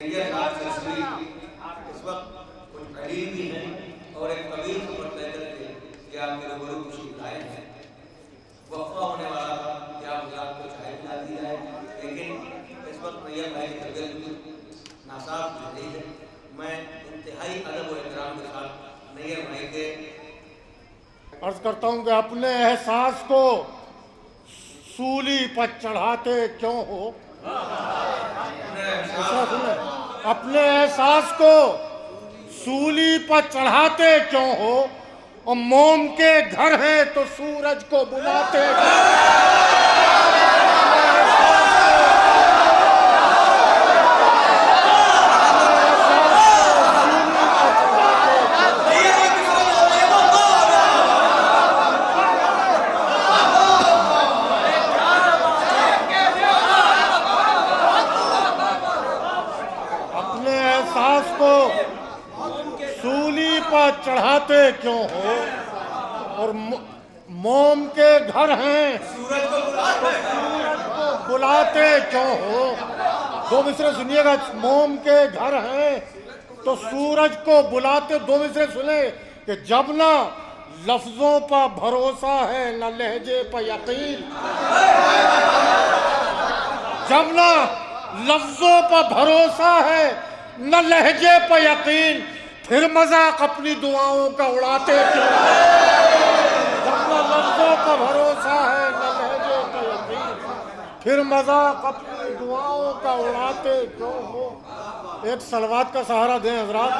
یہ رات تصویر اس وقت کچھ قریب بھی ہیں اور ایک طویل سفر طے کر کے کہ آپ کے روبرو تشریف لائے ہیں. وقفہ ہونے والا تھا کہ آپ حضرات کو چائے پلا دی جائے، لیکن اس وقت میاں بھائی کی طبیعت ناساز ہو رہی ہے. میں انتہائی ادب و احترام کے ساتھ نیر بھائی کے عرض کرتا ہوں کہ اپنے احساس کو سولی پر چڑھاتے کیوں ہو. اپنے احساس کو سولی پر چڑھاتے کیوں ہو، اور موم کے گھر ہیں تو سورج کو بلاتے چڑھاتے کیوں ہو، اور موم کے گھر ہیں سورج کو بلاتے کیوں ہو. دو مصرے سنیے گا. موم کے گھر ہیں تو سورج کو بلاتے. دو مصرے سنیں کہ جب نہ لفظوں پر بھروسہ ہے نہ لہجے پر یقین. جب نہ لفظوں پر بھروسہ ہے نہ لہجے پر یقین، پھر مذاق اپنی دعاؤں کا اڑاتے کیوں. جب نہ لفظوں کا بھروسہ ہے نہ لہجے کا یقین، پھر مذاق اپنی دعاؤں کا اڑاتے کیوں ہو. ایک صلوات کا سہارا دیں حضرات.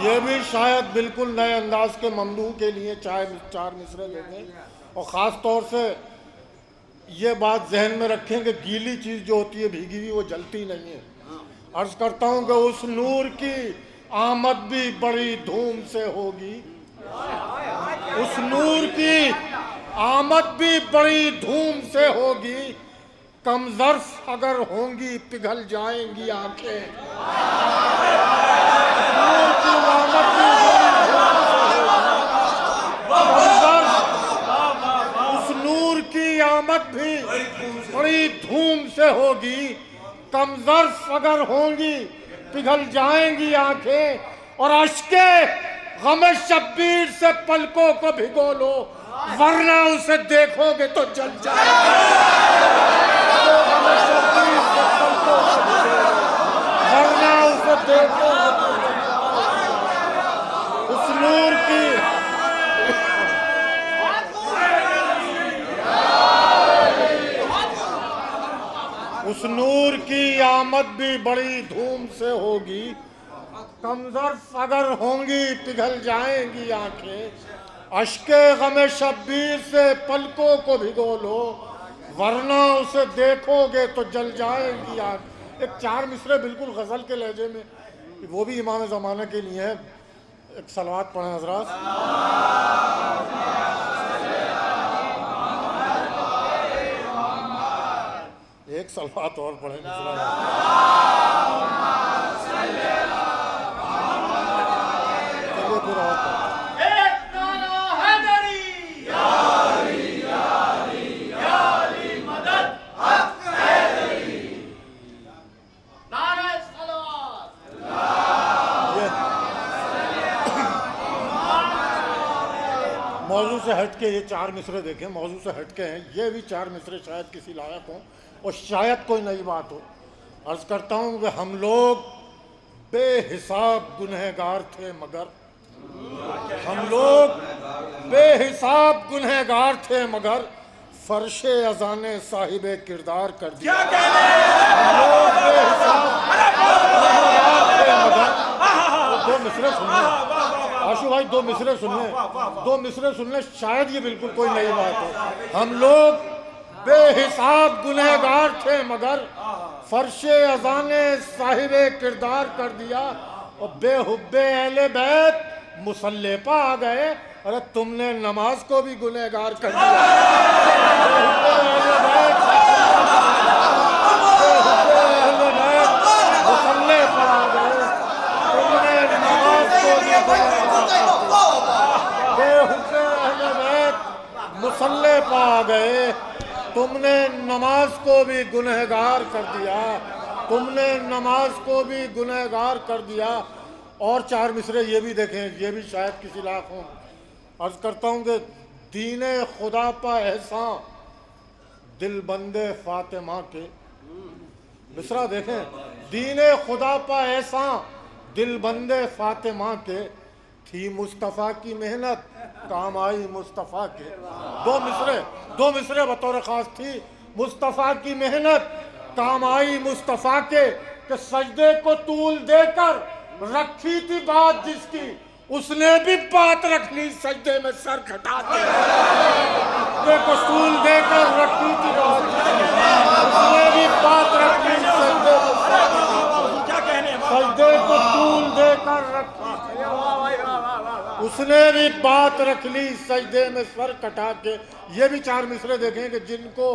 یہ بھی شاید بالکل نئے انداز کے ممدوح کے لیے چار مصرے لے گئے، اور خاص طور سے یہ بات ذہن میں رکھیں کہ گیلی چیز جو ہوتی ہے بھیگی ہوئی وہ جلتی نہیں ہے. عرض کرتا ہوں کہ اس نور کی آمد بھی بڑی دھوم سے ہوگی. اس نور کی آمد بھی بڑی دھوم سے ہوگی. کم ظرف اگر ہوں گی پگھل جائیں گی آنکھیں. نور کی آمد بھی آمد بھی بڑی دھوم سے ہوگی. کم ظرف اگر ہوں گی پگھل جائیں گی آنکھیں، اور اشک غم شبیر سے پلکوں کو بھگو لو، ورنہ اسے دیکھو گے تو جل جائے غم شبیر سے پلکوں کو بھگو لو، ورنہ اسے دیکھو گے تو جل جائے. اس نور کی اس نور کی آمد بھی بڑی دھوم سے ہوگی. کم ظرف اگر ہوں گی پگھل جائیں گی آنکھیں، اشک غم شبیر سے پلکوں کو بھگو لو، ورنہ اسے دیکھو گے تو جل جائیں گی آنکھیں. ایک چار مصرے بالکل غزل کے لہجے میں، وہ بھی امام زمانہ کے لیے ہے. ایک صلوات پڑھیں حضرات. ایک صلوات اور پڑھیں. موضوع سے ہٹ کے یہ چار مصرے دیکھیں، موضوع سے ہٹ کے ہیں. یہ بھی چار مصرے شاید کسی لائق ہوں اور شاید کوئی نئی بات ہو. عرض کرتا ہوں کہ ہم لوگ بے حساب گنہگار تھے، مگر ہم لوگ بے حساب گنہگار تھے، مگر فرش اذان صاحب کردار کر دیا. ہم لوگ بے حساب گنہگار تھے، مگر دو مصرے سن لیں آشو بھائی، دو مصرے سن لیں. شاید یہ بالکل کوئی نئی بات ہو. ہم لوگ بے حساب گنہگار تھے، مگر فرش اذان صاحب کردار کر دیا. اور بے حب اہل بیت مصلی پہ آ گئے. ارے تم نے نماز کو بھی گنہگار کر دیا. بے حب اہل بیت مصلی پہ آ گئے. تم نے نماز کو بھی گنہگار کر دیا. بے حب اہل بیت مصلی پہ آ گئے. تم نے نماز کو بھی گنہگار کر دیا، تم نے نماز کو بھی گنہگار کر دیا۔ اور 4 مصرے یہ بھی دیکھیں، یہ بھی شاید کسی لائق ہوں۔ عرض کرتا ہوں کہ دین خدا پا احسان دل بندے فاطمہ کے، مصرع دیکھیں، دین خدا پا احسان دل بندے فاطمہ کے، تھی مصطفیٰ کی محنت کام آئی مصطفیٰ کے۔ 2 مصرے بطور خاص، تھی مصطفیٰ کی محنت کام آئی مصطفیٰ کے، کہ سجدے کو طول دے کر رکھی تھی بات جس کی، اس نے بھی بات رکھ لی سجدے میں سر کھٹا کے۔ سجدے کو طول دے کر رکھی تھی بات جس کی، اس نے بھی بات رکھ لی سجدے میں سر کھٹا کے۔ سجدے کو طول دے کر رکھی تھی، اس نے بھی بات رکھ لی سجدے میں سر کٹا کے۔ یہ بھی 4 مصرے دیکھیں کہ جن کو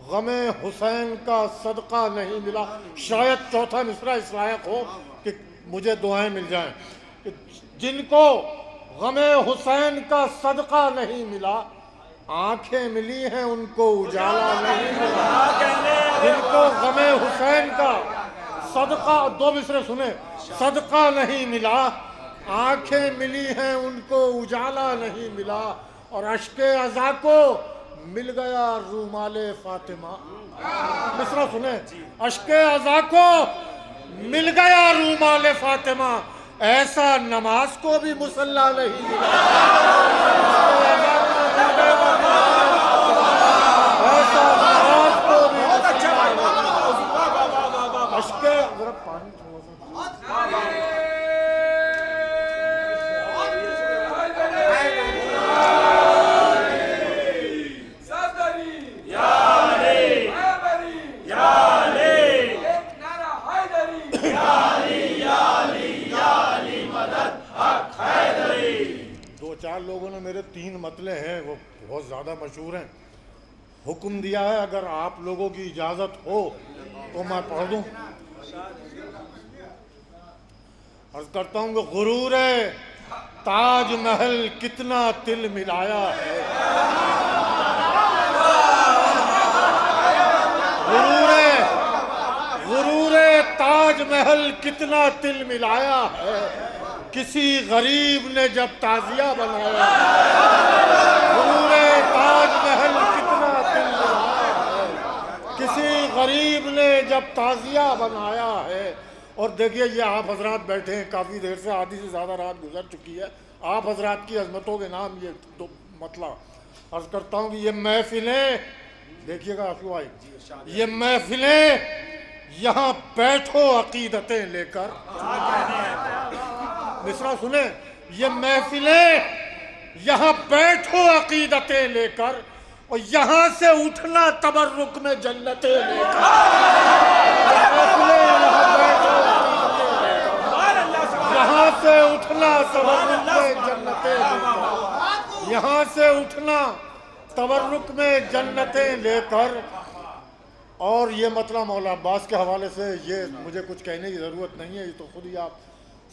غم حسین کا صدقہ نہیں ملا، شاید چوتھا مصرع اس لائق ہو کہ مجھے دعائیں مل جائیں، کہ جن کو غم حسین کا صدقہ نہیں ملا، آنکھیں ملی ہیں ان کو اجالا نہیں ملا۔ جن کو غم حسین کا صدقہ، 2 مصرے سنیں، صدقہ نہیں ملا، آنکھیں ملی ہیں ان کو اجالا نہیں ملا، اور اشک عزا کو مل گیا رومال فاطمہ۔ مصرع سنیں، اشک عزا کو مل گیا رومال فاطمہ، ایسا نماز کو بھی مصلی نہیں ملا۔ ایسا نماز کو بھی مصلی نہیں ملا۔ اشک ذرا پانی لوگوں نے میرے 3 مطلع ہیں، وہ بہت زیادہ مشہور ہیں۔ حکم دیا ہے اگر آپ لوگوں کی اجازت ہو تو میں پڑھ دوں۔ عرض کرتا ہوں کہ غرور تاج محل کتنا تل ملایا ہے، غرور تاج محل کتنا تل ملایا ہے، کسی غریب نے جب تعزیہ بنایا۔ غرور تاج محل کتنا تل ملایا ہے، کسی غریب نے جب تعزیہ بنایا ہے۔ اور دیکھیے یہ آپ حضرات بیٹھے ہیں، کافی دیر سے، آدھی سے زیادہ رات گزر چکی ہے، آپ حضرات کی عظمتوں کے نام یہ 2 مطلع عرض کرتا ہوں کہ یہ محفلیں، دیکھیے گا آنسو آئی، یہ محفلیں یہاں بیٹھو عقیدتیں لے کر۔ مصرع سنیں، یہ محفلیں یہاں بیٹھو عقیدتیں لے کر، اور یہاں سے اٹھنا تبرک میں جنتیں لے کر۔ یہاں سے اٹھنا تبرک میں جنتیں لے کر، یہاں سے اٹھنا تبرک میں جنتیں لے کر۔ اور یہ مطلب مولا عباس کے حوالے سے یہ مجھے کچھ کہنے کی ضرورت نہیں ہے، یہ تو خود ہی آپ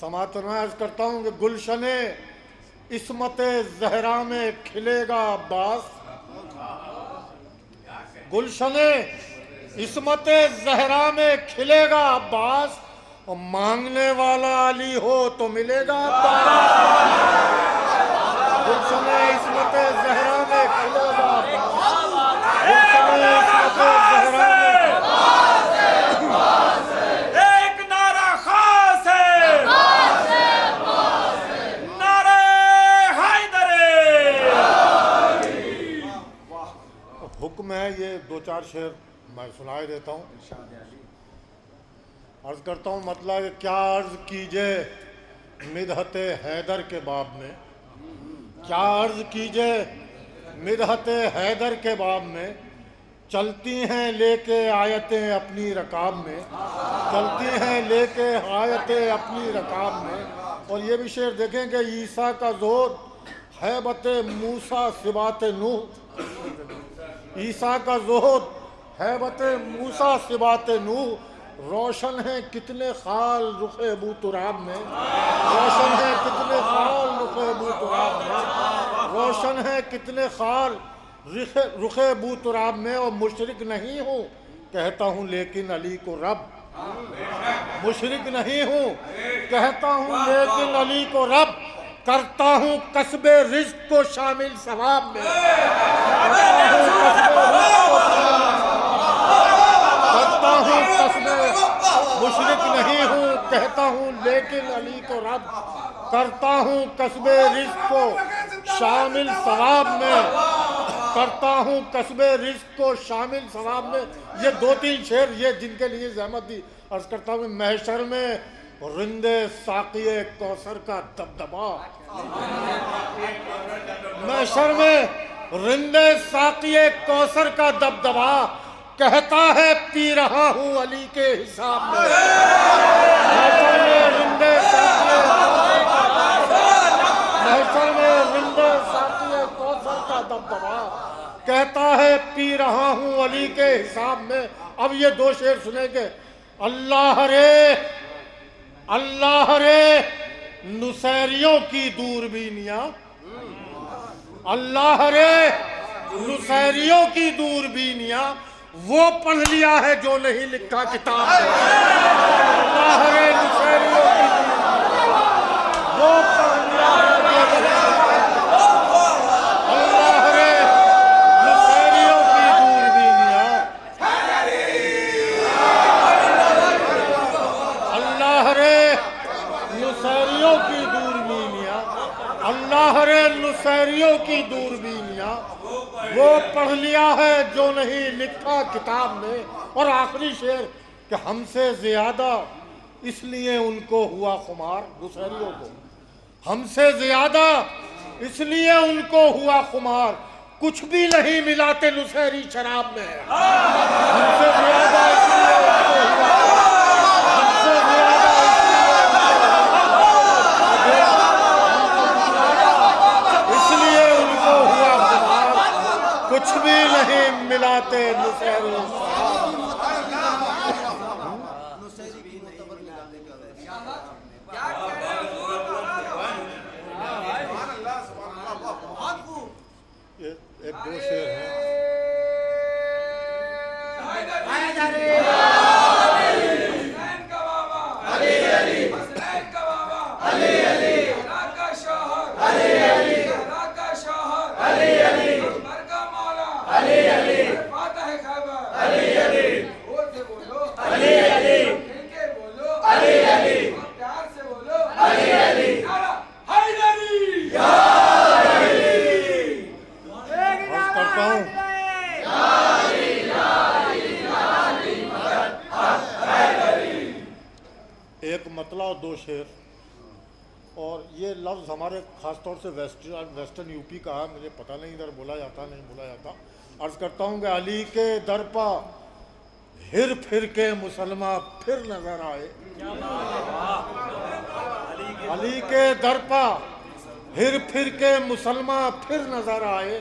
سماعت فرمائیں۔ عرض کرتا ہوں کہ گلشن عصمت زہرا میں کھلے گا عباس، گلشن عصمت زہرا میں کھلے گا عباس، اور مانگنے والا علی ہو تو ملے گا عباس۔ گلشن عصمت زہرا میں کھلے گا عباس، گلشن عصمت زہرا میں حکم ہے۔ یہ 2-4 شعر میں سنائے دیتا ہوں۔ عرض کرتا ہوں مطلب کیا عرض کیجے مدحت حیدر کے باب میں، کیا عرض کیجے مدحت حیدر کے باب میں، چلتی ہیں لے کے آیتیں اپنی رکاب میں، چلتی ہیں لے کے آیتیں اپنی رکاب میں۔ اور یہ بھی شعر دیکھیں کہ عیسیٰ کا زہد ہیبت موسیٰ صبات نوح، عیسیٰ کا زہد ہیبت موسیٰ صبات نوح، روشن ہیں کتنے خال رخ ابو تراب میں، روشن ہیں کتنے خال رخ ابو تراب میں، روشن ہیں کتنے خال رخ بو تراب میں اور مشرک نہیں ہوں کہتا ہوں لیکن علی کو رب، مشرک نہیں ہوں کہتا ہوں لیکن علی کو رب، کرتا ہوں کسب رزق کو شامل ثواب میں، کرتا ہوں کسب، مشرک نہیں ہوں کہتا ہوں لیکن علی کو رب، کرتا ہوں کسب رزق کو شامل ثواب میں، کرتا ہوں کسب رزق کو شامل ثواب میں۔ یہ دو تین شعر یہ جن کے لیے زحمت دی، عرض کرتا ہوں محشر میں رندے ساقی کوثر کا دبدبا، محشر میں رندے ساقی کوثر کا دبدبا، کہتا ہے پی رہا ہوں علی کے حساب میں، محشر میں رندے ساقی، محشر میں رندے ساقی کوثر کا دبدبا، کہتا ہے پی رہا ہوں علی کے حساب میں۔ اب یہ دو شعر سنیں گے، اللہ رے اللہ رے نصیریوں کی دوربینیاں، اللہ رے نصیریوں کی دوربینیاں، وہ پڑھ لیا ہے جو نہیں لکھا کتاب میں، اللہ رے نصیریوں کی دوربینیاں، وہ پڑھ لیا ہے جو نہیں لکھا کتاب میں، اللہ رے نصیریوں کی دوربینیاں، اللہ رے نصیریوں کی دوربینیاں، اللہ رے نصیریوں کی دوربینیاں، وہ پڑھ لیا ہے جو نہیں لکھا کتاب میں۔ اور آخری شعر کہ ہم سے زیادہ اس لیے ان کو ہوا خمار، نصیریوں کو ہم سے زیادہ اس لیے ان کو ہوا خمار، کچھ بھی نہیں ملاتے نصیری شراب میں، ہم سے زیادہ اس لیے ان کو ہوا خمار، ہم سے زیادہ اس لیے ان کو ہوا خمار، کچھ بھی نہیں ملاتے نصیری شراب میں۔ ایک دو شعر ہیں، ایک مطلع اور دو شعر، اور یہ لفظ ہمارے خاص طور سے ویسٹرن یو پی کا ہے، مجھے پتہ نہیں ادھر بولا جاتا نہیں بولا جاتا۔ عرض کرتا ہوں کہ علی کے در پا ہر پھر کے مسلمہ پھر نظر آئے، علی کے در پا ہر پھر کے مسلمہ پھر نظر آئے،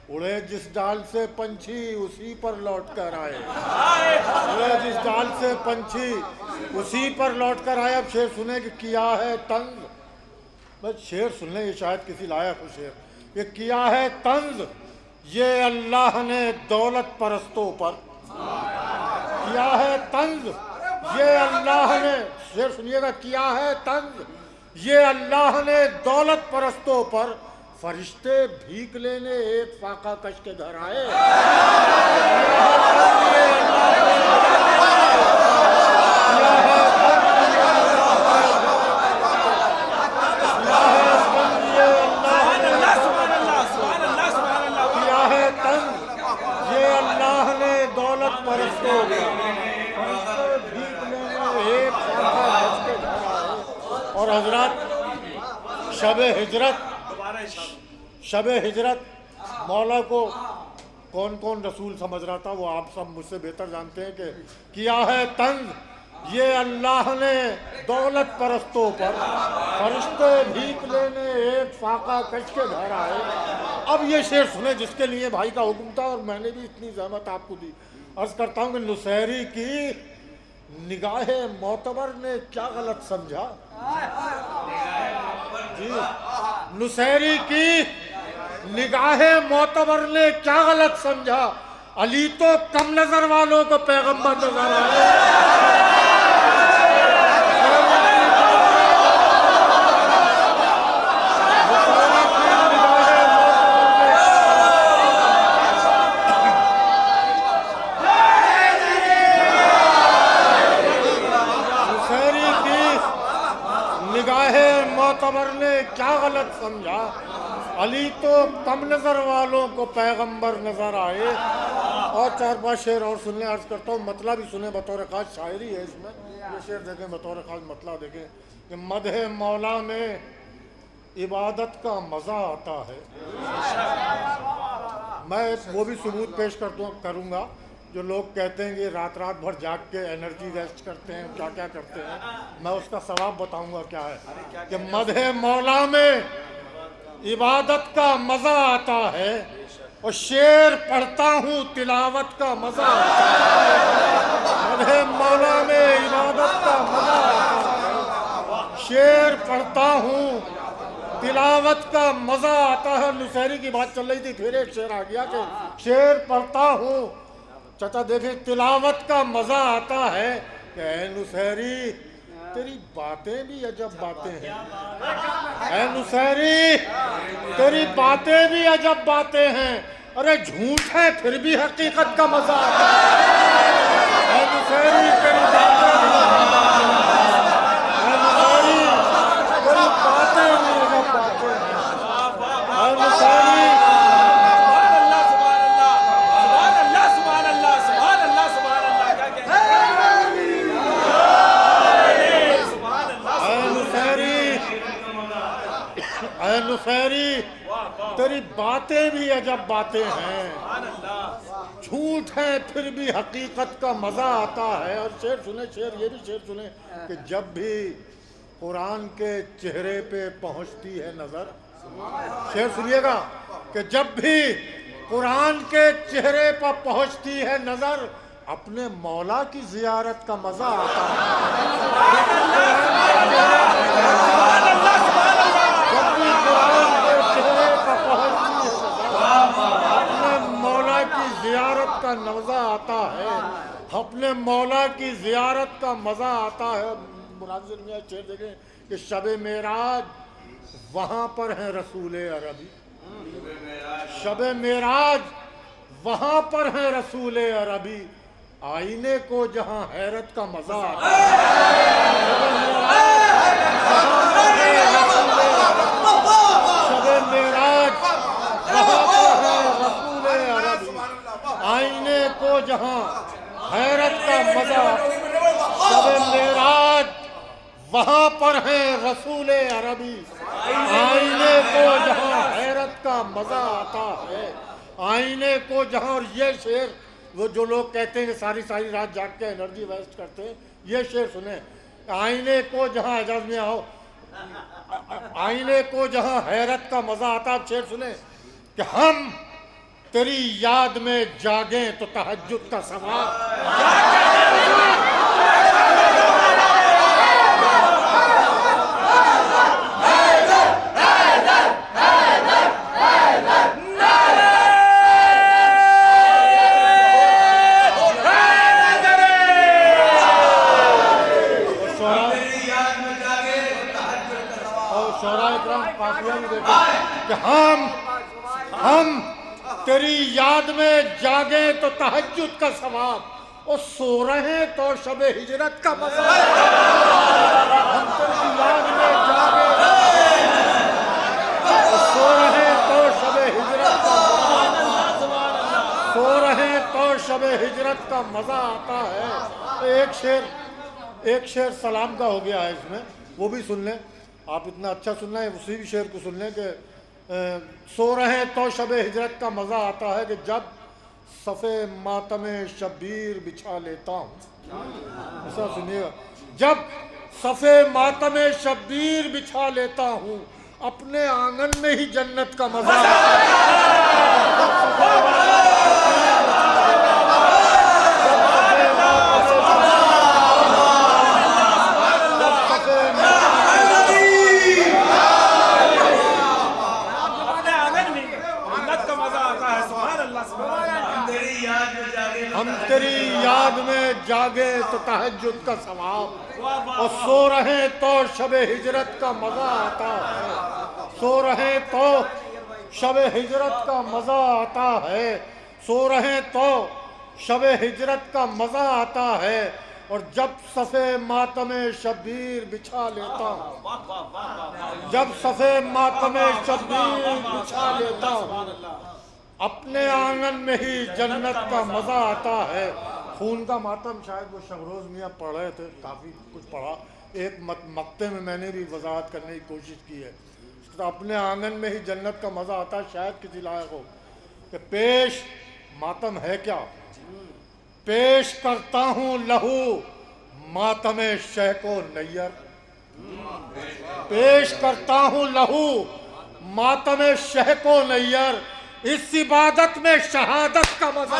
اڑے جس ڈال سے پنچھی اسی پر لوٹ کر آئے، اڑے جس ڈال سے پنچھی اسی پر لوٹ کر آئے۔ اب شعر سنیں کہ کیا ہے طنز، بس شعر سن لیں، یہ شاید کسی لائق ہو شعر، یہ کیا ہے طنز یہ اللہ نے دولت پرستوں پر، کیا ہے طنز یہ اللہ نے، شعر سنیے گا، کیا ہے طنز یہ اللہ نے دولت پرستوں پر، فرشتے بھیک لینے ایک فاقہ کش کے گھر آئے، دولت پرستوں اور حضرات شب ہجرت مولا کو کون کون رسول سمجھ رہا تھا، وہ آپ سب مجھ سے بہتر جانتے ہیں کہ کیا ہے طنز یہ اللہ نے دولت پرستوں پر، فرشتے بھیک لینے ایک فاقہ کش کے گھر آئے۔ اب یہ شعر سنیں جس کے لیے بھائی کا حکم تھا اور میں نے بھی اتنی زحمت آپ کو دی۔ عرض کرتا ہوں کہ نصیری کی نگاہ معتبر نے کیا غلط سمجھا، جی نصیری کی نگاہ معتبر نے کیا غلط سمجھا، علی تو کم نظر والوں کو پیغمبر نظر آئے۔ معتبر نے کیا غلط سمجھا، علی تو کم نظر والوں کو پیغمبر نظر آئے۔ اور 4-5 شعر اور سننے عرض کرتا ہوں، مطلع بھی سنیں، بطور خاص شاعری ہے اس میں، یہ شعر دیکھیں بطور خاص مطلع دیکھیں کہ مدح مولا میں عبادت کا مزہ آتا ہے۔ میں وہ بھی ثبوت پیش کروں گا جو لوگ کہتے ہیں کہ رات بھر جاگ کے انرجی ویسٹ کرتے ہیں، کیا کیا کرتے ہیں، میں اس کا ثواب بتاؤں گا کیا ہے کہ مدح مولا میں عبادت کا مزہ آتا ہے، اور شعر پڑھتا ہوں تلاوت کا مزہ آتا ہے۔ مدح مولا میں عبادت کا مزہ آتا ہے، شعر پڑھتا ہوں تلاوت کا مزہ آتا ہے۔ نصیری کی بات چل رہی تھی، پھر ایک شعر آ گیا کہ شعر پڑھتا ہوں، چچا دیکھیں تلاوت کا مزہ آتا ہے کہ اے نصیری تیری باتیں بھی عجب باتیں ہیں، اے نصیری تیری باتیں بھی عجب باتیں ہیں، ارے جھوٹ ہے پھر بھی حقیقت کا مزہ آتا ہے۔ اے نصیری تیری باتیں بھی عجب باتیں ہیں، اے نصیری تیری باتیں بھی عجب باتیں ہیں، اے نصیری نصیری تیری باتیں بھی عجب باتیں ہیں، جھوٹ ہے پھر بھی حقیقت کا مزہ آتا ہے۔ اور شعر سنیں، شعر یہ بھی شعر سنیں کہ جب بھی قرآن کے چہرے پہ پہنچتی ہے نظر، شعر سنیے گا کہ جب بھی قرآن کے چہرے پر پہنچتی ہے نظر، اپنے مولا کی زیارت کا مزہ آتا ہے۔ اپنے مولا کی زیارت کا مزہ آتا ہے، اپنے مولا کی زیارت کا مزہ آتا ہے۔ مناظر میں شعر دیکھیں کہ شب معراج وہاں پر ہیں رسول عربی، شب معراج وہاں پر ہیں رسول عربی، آئینے کو جہاں حیرت کا مزہ آتا ہے۔ شب معراج وہاں پر ہے رسول عربی، آئینے کو جہاں حیرت کا مزہ آتا ہے۔ شب معراج وہاں پر ہے رسول عربی، آئینے کو جہاں حیرت کا مزہ آتا ہے، آئینے کو جہاں۔ اور یہ شعر وہ جو لوگ کہتے ہیں کہ ساری رات جاگ کے انرجی ویسٹ کرتے ہیں، یہ شعر سنیں، آئینے کو جہاں اعجاز میں آؤ، آئینے کو جہاں حیرت کا مزہ آتا۔ اب شعر سنیں کہ ہم تیری یاد میں جاگیں تو تہجد کا ثواب، کہ ہم تیری یاد میں جاگیں تو تہجد کا ثواب، اور سو رہے تو شب ہجرت کا مزہ۔ ہم تیری یاد میں جاگیں سو رہے تو شب ہجرت کا مزہ، سو رہے تو شب ہجرت کا مزہ آتا ہے۔ ایک شعر سلام کا ہو گیا ہے اس میں، وہ بھی سن لیں آپ، اتنا اچھا سننا ہے، اسی بھی شعر کو سن لیں کہ سو رہے تو شب ہجرت کا مزہ آتا ہے کہ جب صفِ ماتم شبیر بچھا لیتا ہوں، ایسا سنیے گا، جب صفِ ماتم شبیر بچھا لیتا ہوں، اپنے آنگن میں ہی جنت کا مزہ آتا ہے۔ یاد میں جاگے تو تہجد کا ثواب، اور سو رہے تو شب ہجرت کا مزہ آتا ہے، سو رہے تو شب ہجرت کا مزہ آتا ہے، سو رہے تو شب ہجرت کا مزہ آتا ہے، اور جب صفِ ماتم شبیر بچھا لیتا ہوں، جب صفِ ماتم شبیر بچھا لیتا ہوں، اپنے آنگن میں ہی جنت کا مزہ آتا ہے۔ خون کا ماتم شاید وہ شبروز میاں پڑھ رہے تھے، کافی کچھ پڑھا، ایک مقطع میں نے بھی وضاحت کرنے کی کوشش کی ہے۔ اپنے آنگن میں ہی جنت کا مزہ آتا ہے، شاید کسی لائق ہو کہ پیش ماتم ہے کیا، پیش کرتا ہوں لہو ماتم شیخ و نیر، پیش کرتا ہوں لہو ماتم شیخ و نیر، اس عبادت میں شہادت کا مزہ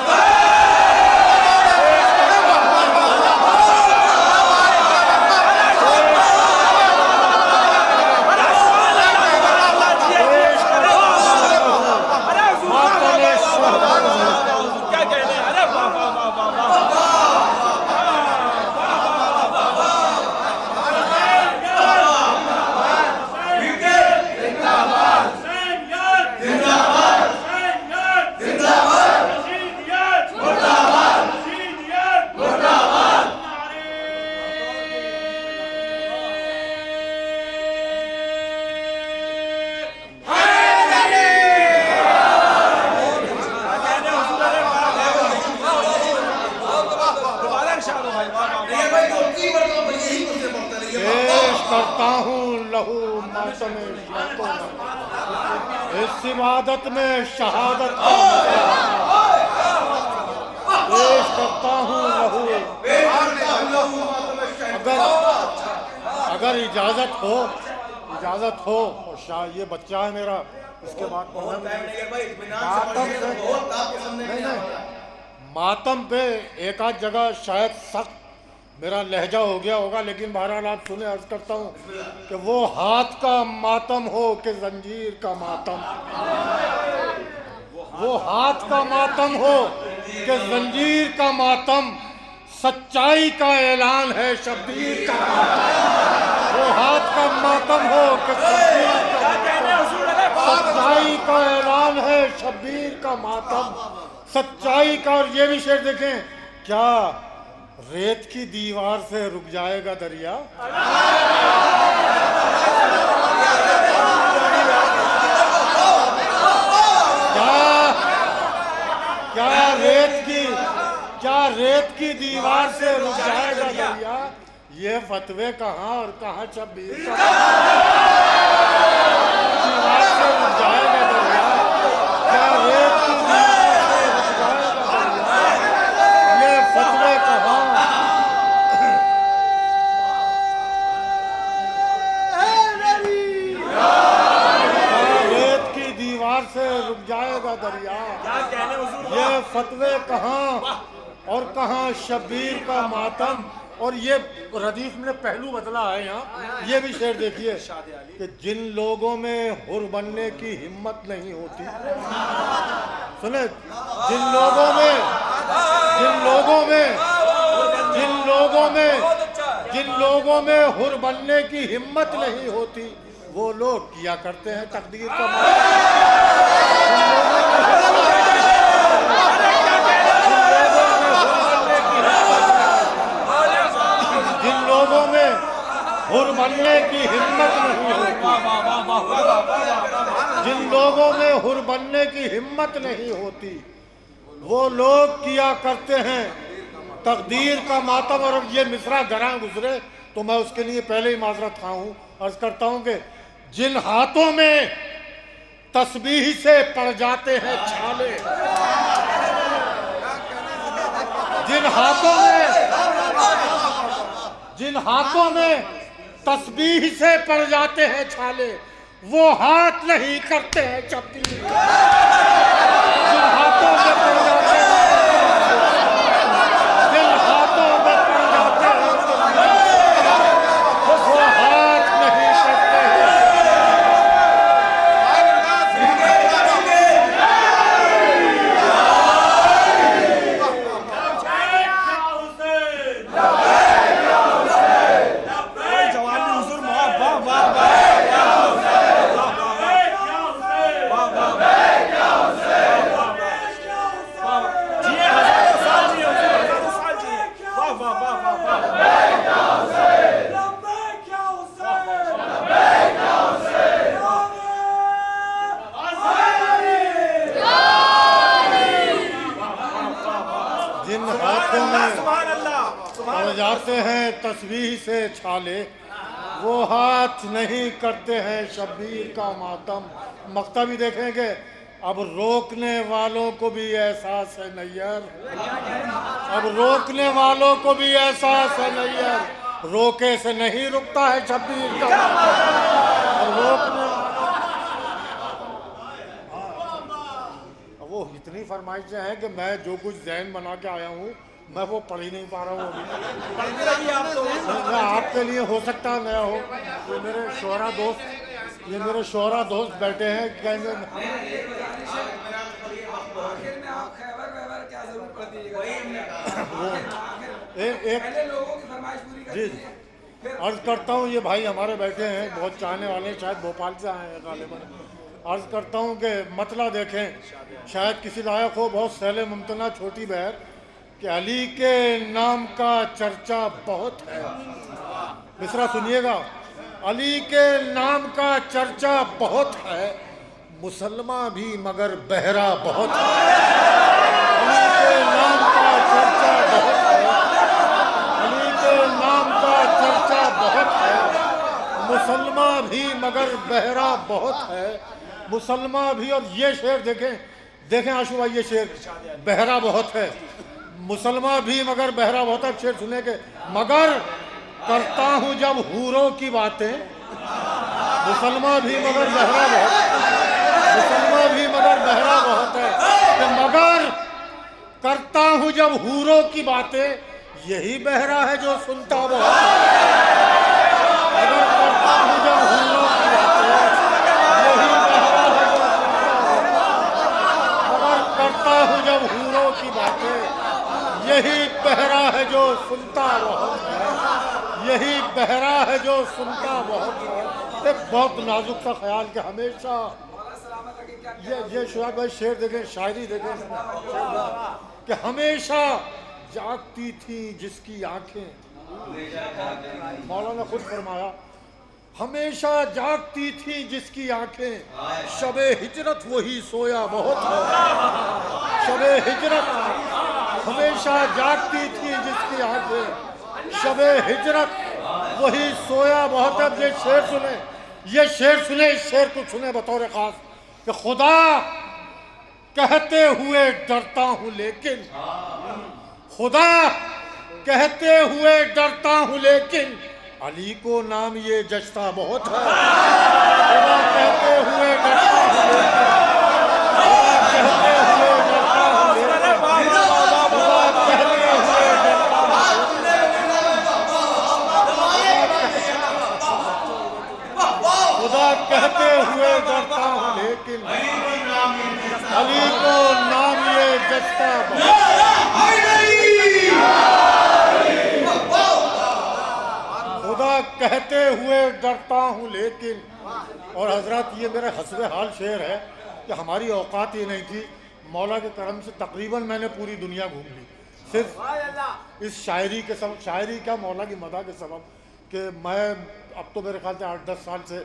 اس عبادت میں شہادت کا پیش کرتا ہوں لہو، اگر اجازت ہو اور شاہ یہ بچہ ہے میرا، اس کے بعد ماتم پہ ایک آدھ جگہ شاید سخت میرا لہجہ ہو گیا ہوگا، لیکن بہرحال آپ سنیں، عرض کرتا ہوں کہ وہ ہاتھ کا ماتم ہو کہ زنجیر کا ماتم، وہ ہاتھ کا ماتم ہو کہ زنجیر کا ماتم، سچائی کا اعلان ہے شبیر کا ماتم، وہ ہاتھ کا ماتم ہو کہ زنجیر کا ماتم، سچائی کا اعلان ہے شبیر کا ماتم، سچائی کا۔ اور یہ بھی شعر دیکھیں، کیا ریت کی دیوار سے رک جائے گا دریا، کیا ریت کی دیوار سے رک جائے گا دریا، یہ فتوے کہاں اور کہاں شبیر کا دیوار سے رک جائے گا دریا، کیا ریت کی دیوار سے رک جائے گا دریا، یہ فتوے کہاں، سے رک جائے گا دریا، یہ فتوے کہاں اور کہاں شبیر کا ماتم۔ اور یہ ردیف میں پہلو بدلا ہے یہاں، یہ بھی شعر دیکھیے کہ جن لوگوں میں حر بننے کی ہمت نہیں ہوتی، سنیں، جن لوگوں میں حر بننے کی ہمت نہیں ہوتی، وہ لوگ کیا کرتے ہیں تقدیر کا جن لوگوں میں حر بننے کی ہمت نہیں ہوتی، جن لوگوں میں حر بننے کی ہمت نہیں ہوتی، وہ لوگ کیا کرتے ہیں تقدیر کا ماتم۔ اور یہ مصرع گراں گزرے تو میں اس کے لیے پہلے ہی معذرت خواہ ہوں، عرض کرتا ہوں کہ جن ہاتھوں میں تسبیح سے پڑ جاتے ہیں چھالے، جن ہاتھوں میں تسبیح سے پڑ جاتے ہیں چھالے، وہ ہاتھ نہیں کرتے ہیں شبیر، جن ہاتھوں میں پڑ جاتے ہیں، جن ہاتھوں میں پڑ جاتے ہیں وہ ہاتھ نہیں کرتے ہیں۔ آنکھوں میں پڑ جاتے ہیں تسبیح سے چھالے، وہ ہاتھ نہیں کرتے ہیں شبیر کا ماتم۔ مقطع بھی دیکھیں گے، اب روکنے والوں کو بھی احساس ہے نیر، اب روکنے والوں کو بھی احساس ہے نیر، روکے سے نہیں رکتا ہے شبیر کا ماتم۔ اور روکنے وہ اتنی فرمائشیں ہیں کہ میں جو کچھ ذہن بنا کے آیا ہوں میں وہ پڑھ ہی نہیں پا رہا ہوں ابھی۔ آپ کے لیے ہو سکتا ہے نیا ہو، یہ میرے شعرا دوست بیٹھے ہیں کہیں گے جی عرض کرتا ہوں، یہ بھائی ہمارے بیٹھے ہیں بہت چاہنے والے، شاید بھوپال سے آئے ہیں غالباً۔ عرض کرتا ہوں کہ مطلع دیکھیں، شاید کسی لائق ہو، بہت سہل ممتنع چھوٹی بہر، کہ علی کے نام کا چرچا بہت ہے۔ مصرع سنیے گا، علی کے نام کا چرچا بہت ہے، مسلمہ بھی مگر بہرا بہت ہے۔ علی کے نام کا چرچا بہت ہے، علی کے نام کا چرچا بہت ہے، مسلمہ بھی مگر بہرا بہت ہے، مسلمہ بھی۔ اور یہ شعر دیکھیں آشو بھائی، یہ شعر بہرا بہت ہے، مسلمہ بھی مگر بہرا بہت ہے۔ شعر سنے کہ مگر کرتا ہوں جب حوروں کی باتیں، مسلمہ بھی مگر بہرا بہت، مسلمہ بھی مگر بہرا بہت ہے، کہ مگر کرتا ہوں جب حوروں کی باتیں، یہی بہرا ہے جو سنتا بہت ہے۔ مگر کرتا ہوں جب حوروں کی باتیں، یہی بہرا ہے جو کرتا ہوں جب حوروں کی باتیں، یہی بہرا ہے جو سنتا بہت ہے، یہی بہرا ہے جو سنتا بہت ہے۔ ایک بہت نازک سا خیال کہ ہمیشہ یہ شعر بھائی شعر دیکھیں، شاعری دیکھیں کہ ہمیشہ جاگتی تھی جس کی آنکھیں، مولا نے خود فرمایا ہمیشہ جاگتی تھی جس کی آنکھیں، شب ہجرت وہی سویا بہت ہے۔ شب ہجرت ہمیشہ جاگتی تھی جس کی آنکھیں، شب ہجرت وہی سویا بہت ہے۔ اب یہ شعر سنیں، یہ شعر سنیں، اس شعر کو سنیں بطور خاص کہ خدا کہتے ہوئے ڈرتا ہوں لیکن، خدا کہتے ہوئے ڈرتا ہوں لیکن، علی کو نام یہ جچتا بہت ہے۔ خدا کہتے ہوئے ڈرتا ہوں لیکن، خدا کہتے ہوئے ڈرتا ہوں لیکن، خدا کہتے ہوئے ڈرتا ہوں، خدا کہتے ہوئے ڈرتا ہوں لیکن، علی کو نام یہ جچتا بہت ہے۔ خدا کہتے ہوئے ڈرتا ہوں لیکن۔ اور حضرات یہ میرا حسب حال شعر ہے کہ ہماری اوقات یہ نہیں تھی، مولا کے کرم سے تقریباً میں نے پوری دنیا گھوم لی صرف اس شاعری کے سبب، شاعری کیا مولا کی مدح کے سبب، کہ میں اب تو میرے خیال سے 8-10 سال سے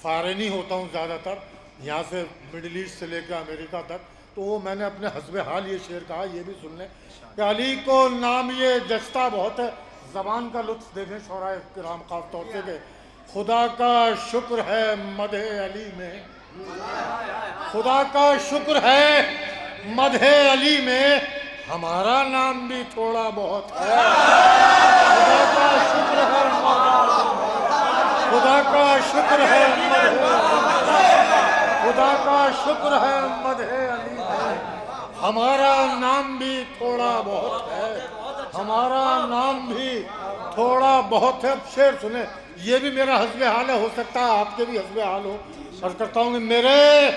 فارن ہی ہوتا ہوں زیادہ تر، یہاں سے مڈل ایسٹ سے لے کے امریکہ تک، تو وہ میں نے اپنے حسب حال یہ شعر کہا، یہ بھی سن لیں کہ علی کو نام یہ جچتا بہت ہے۔ زبان کا لطف دیکھیں شعراء کرام خاص طور سے کہ خدا کا شکر ہے مدح علی میں، خدا کا شکر ہے مدح علی میں، ہمارا نام بھی تھوڑا بہت ہے۔ خدا کا شکر ہے خدا کا شکر ہے خدا کا شکر ہے مدح علی میں، ہمارا نام بھی تھوڑا بہت ہے، ہمارا نام بھی تھوڑا بہت ہے۔ اب شعر سنیں، یہ بھی میرا حسب حال ہے، ہو سکتا ہے آپ کے بھی حسب حال ہو۔ عرض کرتا ہوں کہ میرے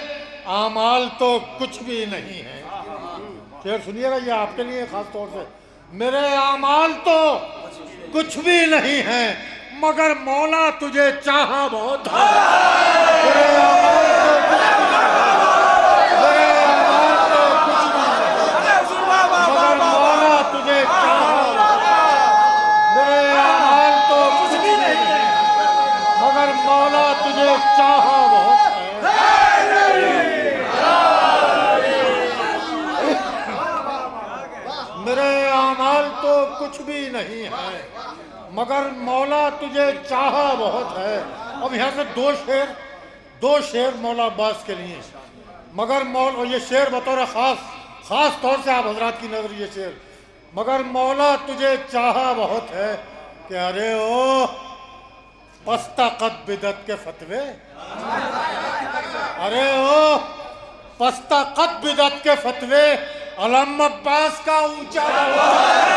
اعمال تو کچھ بھی نہیں ہیں، شعر سنیے گا یہ آپ کے لیے خاص طور سے، میرے اعمال تو کچھ بھی نہیں ہیں مگر مولا تجھے چاہا بہت ہے۔ میرے اعمال تو کچھ بھی نہیں، میرے اعمال تو کچھ بھی نہیں مگر مولا تجھے چاہا بہت ہے۔ میرے اعمال تو کچھ بھی نہیں مگر مولا تجھے چاہا بہت ہے۔ میرے اعمال مال تو کچھ بھی نہیں ہے مگر مولا تجھے چاہا بہت ہے. اب یہاں سے دو شعر مولا عباس کے لیے. مگر اور یہ شعر بطور خاص طور سے آپ حضرات کی نظر یہ شعر. مگر مولا تجھے چاہا بہت ہے کہ ارے او پستہ قد بدعت کے فتوے. ارے او پستہ قد بدعت کے فتوے علم عباس کا اونچا بہت ہے.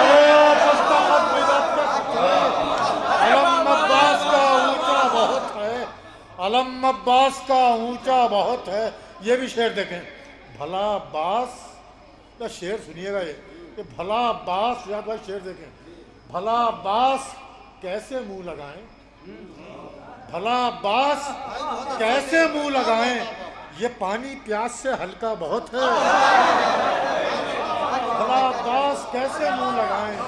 ارے او پستہ قد بدعت کے فتوے علم عباس کا اونچا بہت ہے. علم عباس کا اونچا بہت ہے. یہ بھی شعر دیکھیں. بھلا عباس کا شعر سنیے گا یہ کہ بھلا عباس یا بھائی شعر دیکھیں. بھلا عباس کیسے منہ لگائیں. بھلا عباس کیسے منہ لگائیں یہ پانی پیاس سے ہلکا بہت ہے. بھلا عباس کیسے منہ لگائیں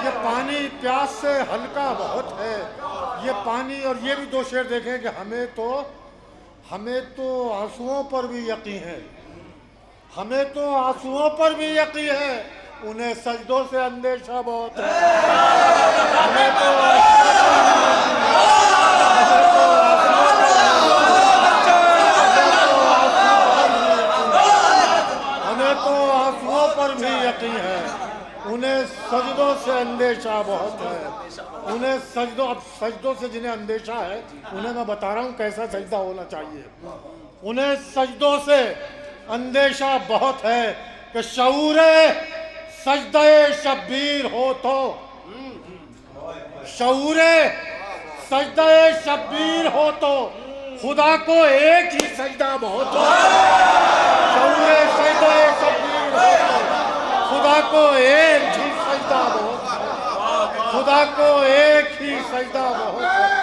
یہ پانی پیاس سے ہلکا بہت ہے. یہ پانی. اور یہ بھی دو شعر دیکھیں کہ ہمیں تو آنسوؤں پر بھی یقین ہے. ہمیں تو آنسوؤں پر بھی یقین ہے انہیں سجدوں سے اندیشہ بہت ہے. ہمیں تو آنسوؤں پر بھی یقین ہے انہیں سجدوں سے اندیشہ بہت ہے. انہیں سجدوں سے جنہیں اندیشہ ہے انہیں میں بتا رہا ہوں کیسا سجدہ ہونا چاہیے. انہیں سجدوں سے اندیشہ بہت ہے کہ شعور سجدہ شبیر ہو تو. شعور سجدہ شبیر ہو تو خدا کو ایک ہی سجدہ بہت ہو. شعور سجدہ شبیر ہو تو خدا کو ایک ہی سجدہ بہت ہے. خدا کو ایک ہی سجدہ بہت ہے.